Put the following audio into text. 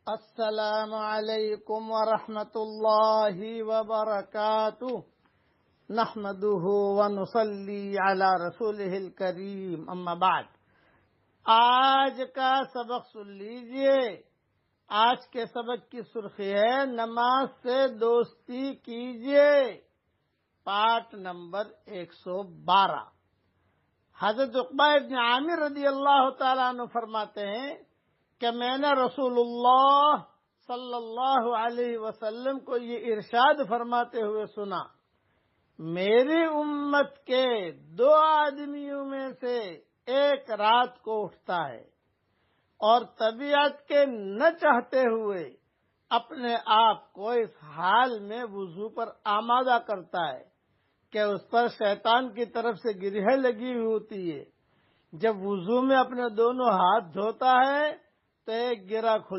السلام علیکم ورحمۃ اللہ وبرکاتہ نحمده ونصلی علی رسولہ الکریم اما بعد۔ آج کا سبق سن لیجئے۔ آج کے سبق کی سرخی ہے نماز سے دوستی کیجئے، پارٹ نمبر 112۔ حضرت عقبہ ابن عامر رضی اللہ تعالیٰ عنہ فرماتے ہیں کہ میں نے رسول اللہ صلی اللہ علیہ وسلم کو یہ ارشاد فرماتے ہوئے سنا، میری امت کے 2 آدمیوں میں سے ایک رات کو اٹھتا ہے اور طبیعت کے نہ چاہتے ہوئے اپنے آپ کو اس حال میں وضو پر آمادہ کرتا ہے کہ اس پر شیطان کی طرف سے گرہیں لگی ہوئی ہوتی ہے۔ جب وضو میں اپنے دونوں ہاتھ دھوتا ہے تو ایک گرہ کھل